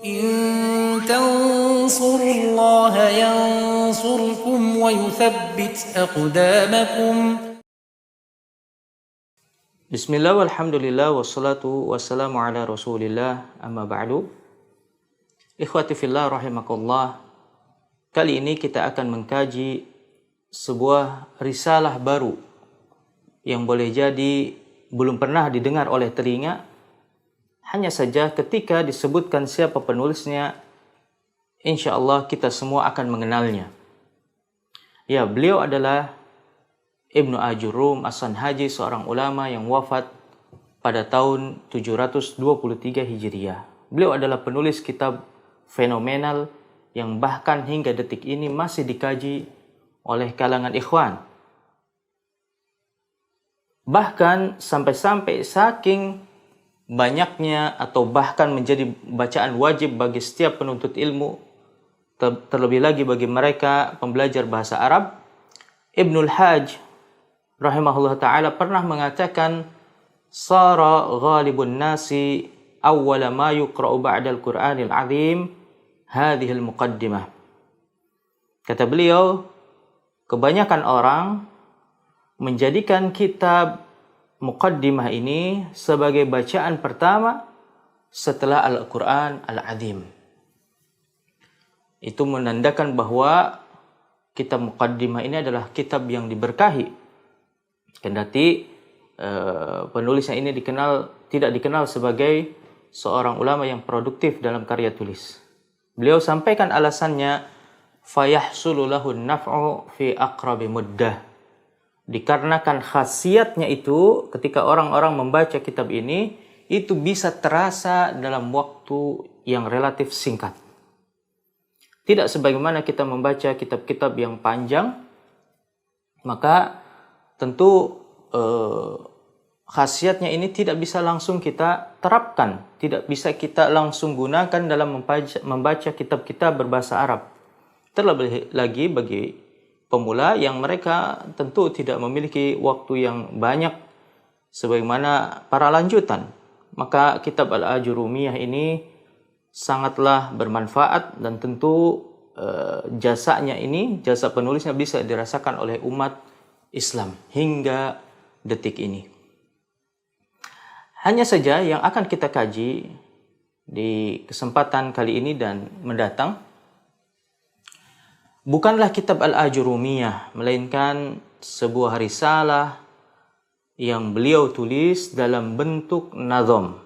إن تنصروا الله ينصركم ويثبت أقدامكم. Bismillah walhamdulillah wassalatu wassalamu ala rasulillah amma ba'du. Ikhwati fillah rahimakumullah. Kali ini kita akan mengkaji sebuah risalah baru yang boleh jadi belum pernah didengar oleh telinga. Hanya saja ketika disebutkan siapa penulisnya, insya Allah kita semua akan mengenalnya. Ya, beliau adalah Ibnu Ajurum As-Sanhaji, seorang ulama yang wafat pada tahun 723 Hijriah. Beliau adalah penulis kitab fenomenal yang bahkan hingga detik ini masih dikaji oleh kalangan ikhwan. Bahkan sampai-sampai saking banyaknya atau bahkan menjadi bacaan wajib bagi setiap penuntut ilmu, terlebih lagi bagi mereka pembelajar bahasa Arab, Ibnul Hajj rahimahullah ta'ala pernah mengatakan, Sara ghalibun nasi awwala ma yuqra'u ba'dal Qur'anil azim hadhil muqaddimah. Kata beliau, kebanyakan orang menjadikan kitab muqaddimah ini sebagai bacaan pertama setelah Al-Quran Al-Azim. Itu menandakan bahwa kitab muqaddimah ini adalah kitab yang diberkahi. Kendati penulisnya ini tidak dikenal sebagai seorang ulama yang produktif dalam karya tulis. Beliau sampaikan alasannya, fayahsulu lahun naf'u fi aqrabi muddah. Dikarenakan khasiatnya itu, ketika orang-orang membaca kitab ini, itu bisa terasa dalam waktu yang relatif singkat. Tidak sebagaimana kita membaca kitab-kitab yang panjang, maka tentu khasiatnya ini tidak bisa langsung kita terapkan, tidak bisa kita langsung gunakan dalam membaca kitab-kitab berbahasa Arab. Terlebih lagi bagi pemula yang mereka tentu tidak memiliki waktu yang banyak sebagaimana para lanjutan. Maka kitab Al-Ajurumiyah ini sangatlah bermanfaat dan tentu jasanya ini, jasa penulisnya bisa dirasakan oleh umat Islam hingga detik ini. Hanya saja yang akan kita kaji di kesempatan kali ini dan mendatang bukanlah kitab Al-Ajurumiyah, melainkan sebuah risalah yang beliau tulis dalam bentuk nazam,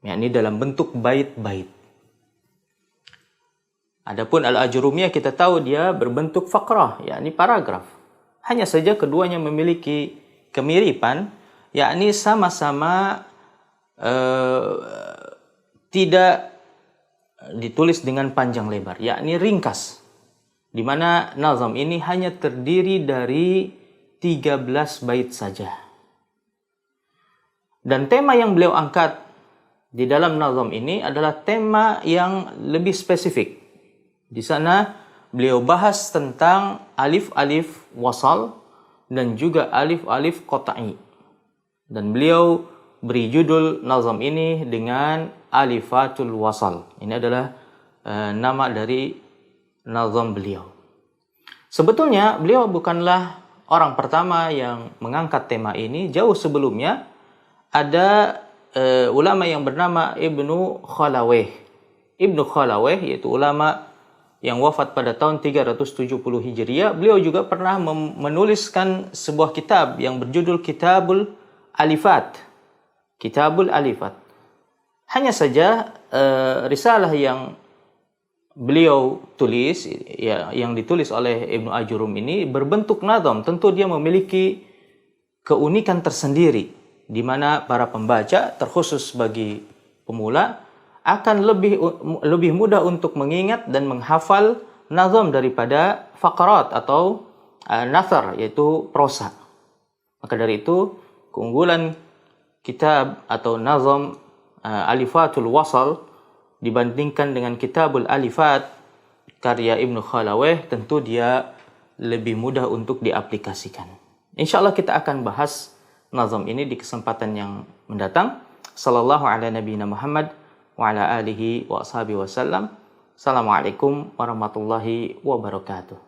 yakni dalam bentuk bait-bait. Adapun Al-Ajurumiyah kita tahu dia berbentuk faqrah, yakni paragraf. Hanya saja keduanya memiliki kemiripan, yakni sama-sama tidak ditulis dengan panjang lebar, yakni ringkas. Di mana nazam ini hanya terdiri dari 13 bait saja. Dan tema yang beliau angkat di dalam nazam ini adalah tema yang lebih spesifik. Di sana beliau bahas tentang alif-alif wasal dan juga alif-alif qata'i. Dan beliau beri judul nazam ini dengan Alifatul Wasal. Ini adalah nama dari nazam beliau. Sebetulnya beliau bukanlah orang pertama yang mengangkat tema ini. Jauh sebelumnya ada ulama yang bernama Ibnu Khalawayh. Ibnu Khalawayh yaitu ulama yang wafat pada tahun 370 Hijriah, beliau juga pernah menuliskan sebuah kitab yang berjudul Kitabul Alifat. Kitabul Alifat. Hanya saja risalah yang beliau tulis, ya, yang ditulis oleh Ibnu Ajurum ini berbentuk nazam. Tentu dia memiliki keunikan tersendiri, di mana para pembaca, terkhusus bagi pemula, akan lebih mudah untuk mengingat dan menghafal nazam daripada faqarat atau nathar, yaitu prosa. Maka dari itu keunggulan kitab atau nazam Alifatul Wasal dibandingkan dengan Kitabul Alifat karya Ibnu Khalawayh, tentu dia lebih mudah untuk diaplikasikan. Insyaallah kita akan bahas nazam ini di kesempatan yang mendatang. Sallallahu ala nabiyina Muhammad wa ala alihi wa ashabihi wasallam. Assalamualaikum warahmatullahi wabarakatuh.